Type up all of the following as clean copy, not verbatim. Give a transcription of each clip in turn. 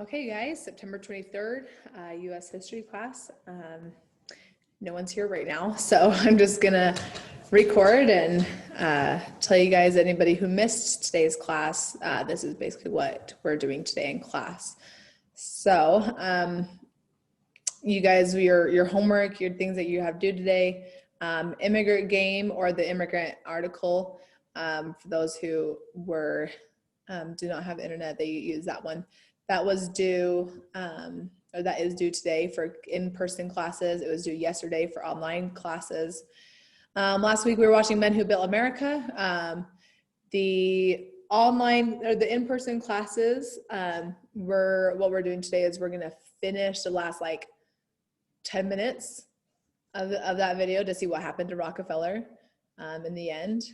Okay, guys, September 23rd, US history class. No one's here right now, so I'm just gonna record and tell you guys, anybody who missed today's class, this is basically what we're doing today in class. So you guys, your homework, your things that you have due today, immigrant game or the immigrant article, for those who do not have internet, they use that one. That was due, or that is due today for in-person classes. It was due yesterday for online classes. Last week we were watching Men Who Built America. The online or the in-person classes, what we're doing today is we're gonna finish the last like 10 minutes of that video to see what happened to Rockefeller in the end.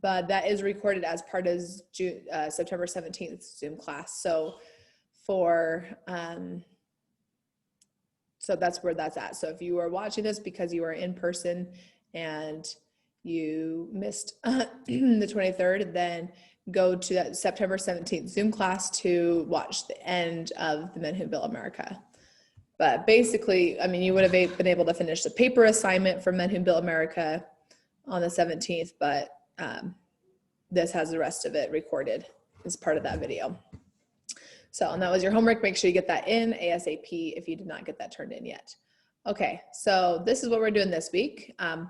But that is recorded as part of September 17th Zoom class. So so that's where that's at. So if you are watching this because you are in person and you missed the 23rd, then go to that September 17th Zoom class to watch the end of the Men Who Built America. But basically, I mean, you would have been able to finish the paper assignment for Men Who Built America on the 17th, but this has the rest of it recorded as part of that video. So, and that was your homework. Make sure you get that in ASAP if you did not get that turned in yet. Okay, so this is what we're doing this week. I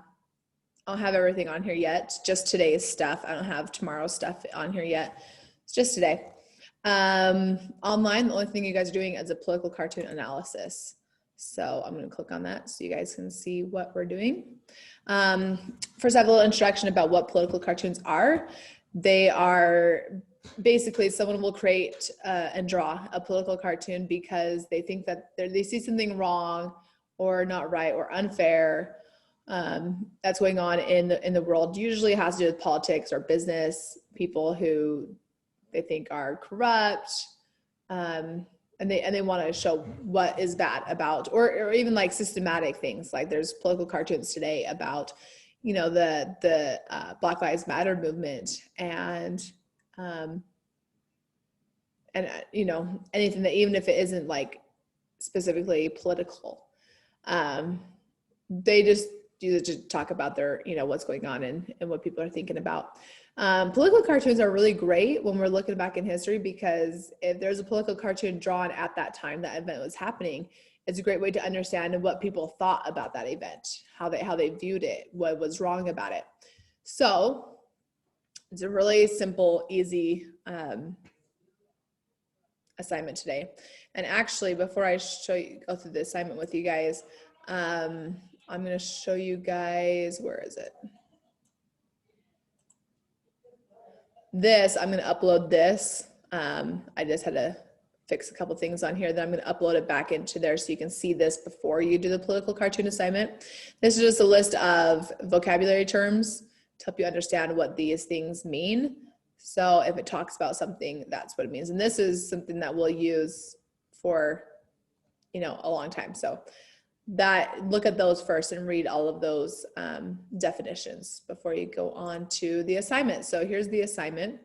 don't have everything on here yet, just today's stuff. I don't have tomorrow's stuff on here yet. It's just today. Online, the only thing you guys are doing is a political cartoon analysis. So I'm going to click on that so you guys can see what we're doing. First, I have a little introduction about what political cartoons are. They are basically someone will create and draw a political cartoon because they think that they see something wrong or not right or unfair that's going on in the world. Usually it has to do with politics or business, people who they think are corrupt, and they want to show what is bad about, or even like systematic things. Like there's political cartoons today about, you know, the Black Lives Matter movement and you know, anything that, even if it isn't like specifically political, they just use it to talk about their, you know, what's going on and what people are thinking about. Political cartoons are really great when we're looking back in history, because if there's a political cartoon drawn at that time that event was happening, it's a great way to understand what people thought about that event, how they viewed it, what was wrong about it. So it's a really simple, easy assignment today. And actually, before I go through the assignment with you guys, I'm going to show you guys, where is it? I'm going to upload this. I just had to fix a couple things on here. Then I'm going to upload it back into there so you can see this before you do the political cartoon assignment. This is just a list of vocabulary terms to help you understand what these things mean. So if it talks about something, that's what it means. And this is something that we'll use for, you know, a long time. So look at those first and read all of those definitions before you go on to the assignment. So here's the assignment.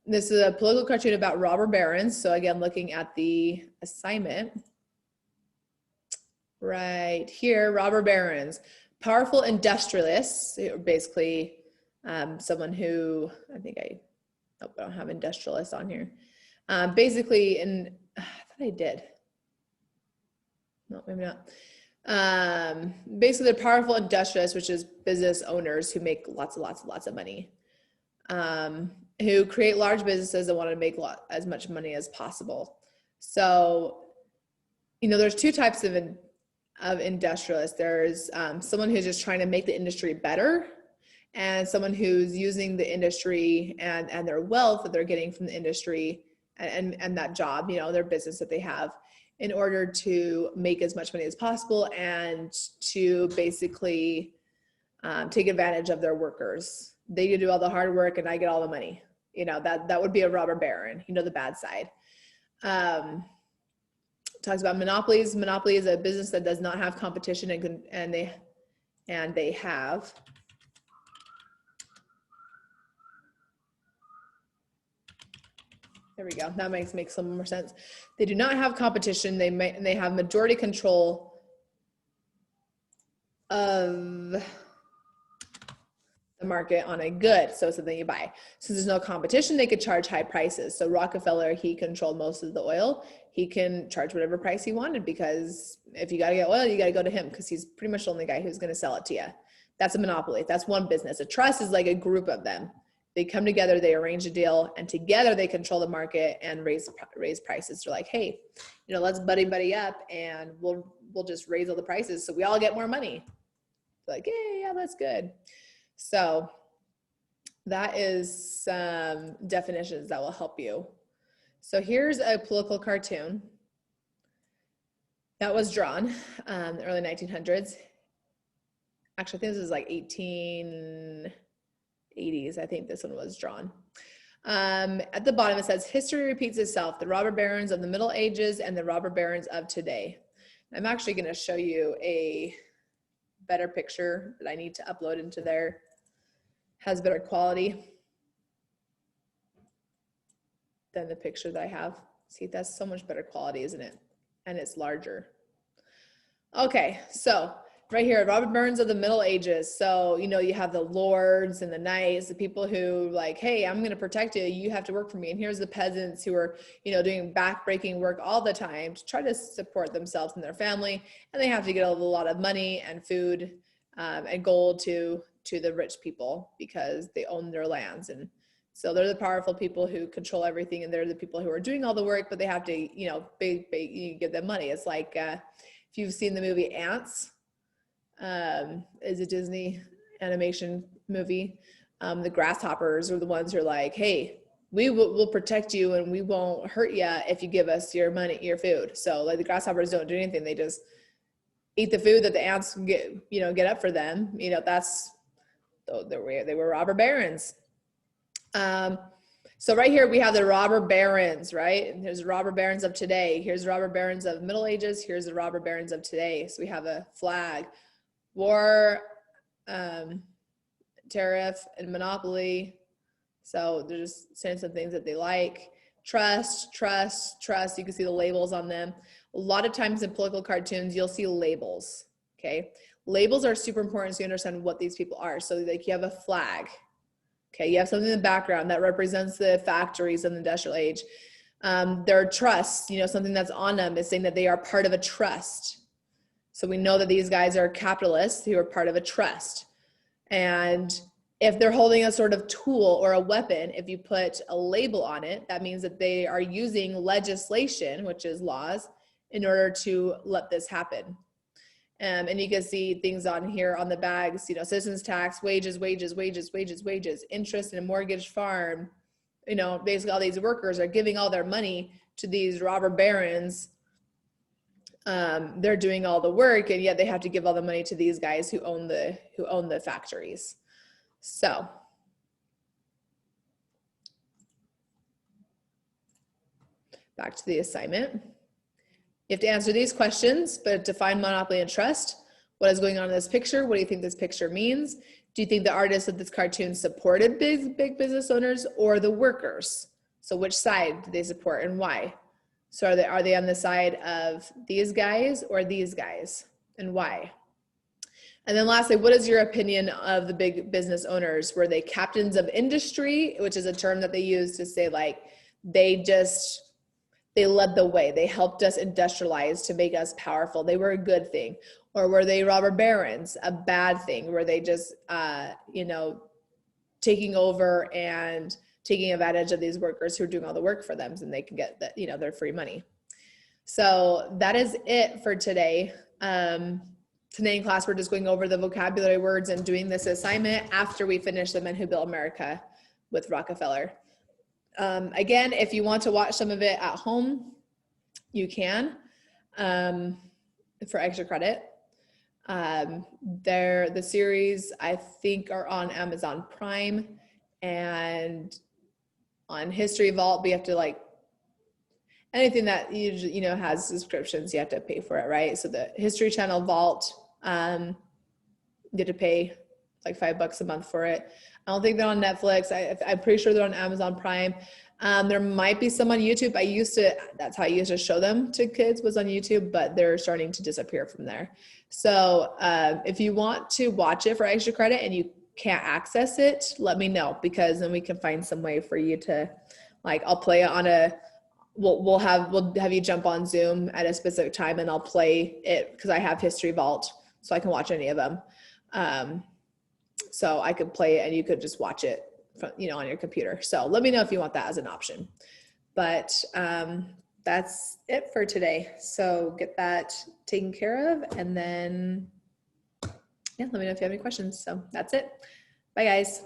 This is a political cartoon about robber barons. So again, looking at the assignment right here, robber barons, powerful industrialists, basically someone who, I don't have industrialists on here. Basically, I thought I did. No, maybe not. Basically, they're powerful industrialists, which is business owners who make lots of money, who create large businesses and want to make as much money as possible. So, you know, there's two types of industrialists. There's someone who's just trying to make the industry better, and someone who's using the industry and their wealth that they're getting from the industry and that job, you know, their business that they have, in order to make as much money as possible and to basically take advantage of their workers. They do all the hard work and I get all the money. You know, that would be a robber baron, you know, the bad side. Talks about monopolies. Monopoly is a business that does not have competition and they have. There we go. That makes some more sense. They do not have competition. They have majority control of the market on a good, so something you buy. Since there's no competition, they could charge high prices. So Rockefeller, he controlled most of the oil. He can charge whatever price he wanted, because if you got to get oil, you got to go to him, because he's pretty much the only guy who's going to sell it to you. That's a monopoly. That's one business. A trust is like a group of them. They come together, they arrange a deal, and together they control the market and raise prices. They're like, hey, let's buddy up, and we'll just raise all the prices so we all get more money. They're like, yeah, that's good. So that is some definitions that will help you. So here's a political cartoon that was drawn in the early 1900s. Actually, I think this was like 1880s. I think this one was drawn. At the bottom, it says, history repeats itself, the robber barons of the Middle Ages and the robber barons of today. I'm actually going to show you a better picture that I need to upload into there. Has better quality than the picture that I have. See, that's so much better quality, isn't it? And it's larger. Okay, so right here, Robert Burns of the Middle Ages. So, you have the lords and the knights, the people who like, hey, I'm going to protect you. You have to work for me. And here's the peasants who are, doing backbreaking work all the time to try to support themselves and their family. And they have to get a lot of money and food and gold to the rich people, because they own their lands. And so they're the powerful people who control everything, and they're the people who are doing all the work, but they have to, you give them money. It's like, if you've seen the movie Ants, is a Disney animation movie. The grasshoppers are the ones who are like, hey, we'll protect you and we won't hurt you if you give us your money, your food. So like the grasshoppers don't do anything. They just eat the food that the ants get up for them. They were robber barons. So right here we have the robber barons, right? There's the robber barons of today. Here's the robber barons of Middle Ages. Here's the robber barons of today. So we have a flag, war, tariff, and monopoly. So they're just saying some things that they like. Trust. You can see the labels on them. A lot of times in political cartoons, you'll see labels, okay? Labels are super important so you understand what these people are. So like you have a flag, okay? You have something in the background that represents the factories of the industrial age. Their trusts, something that's on them is saying that they are part of a trust. So we know that these guys are capitalists who are part of a trust. And if they're holding a sort of tool or a weapon, if you put a label on it, that means that they are using legislation, which is laws, in order to let this happen. And you can see things on here on the bags, citizens tax, wages, interest in a mortgage farm. Basically all these workers are giving all their money to these robber barons. They're doing all the work, and yet they have to give all the money to these guys who own the factories. So back to the assignment. You have to answer these questions, but define monopoly and trust. What is going on in this picture? What do you think this picture means? Do you think the artists of this cartoon supported big business owners or the workers? So which side do they support and why? So are they on the side of these guys or these guys, and why? And then lastly, what is your opinion of the big business owners? Were they captains of industry, which is a term that they use to say like they led the way. They helped us industrialize to make us powerful. They were a good thing. Or were they robber barons, a bad thing? Were they just, taking over and taking advantage of these workers who are doing all the work for them, and they can get their free money. So that is it for today. Today in class, we're just going over the vocabulary words and doing this assignment after we finish The Men Who Built America with Rockefeller. Again, if you want to watch some of it at home, you can, for extra credit. The series, I think, are on Amazon Prime, and on History Vault, we have to anything that usually, has subscriptions, you have to pay for it, right? So the History Channel Vault, you have to pay like $5 a month for it. I don't think they're on Netflix. I'm pretty sure they're on Amazon Prime. There might be some on YouTube. That's how I used to show them to kids, was on YouTube, but they're starting to disappear from there. So if you want to watch it for extra credit and you can't access it, let me know, because then we can find some way for you to, like, I'll play it on we'll have you jump on Zoom at a specific time and I'll play it, because I have History Vault, so I can watch any of them. So I could play it and you could just watch it from, on your computer. So let me know if you want that as an option. But that's it for today. So get that taken care of, and then, yeah, let me know if you have any questions. So that's it. Bye, guys.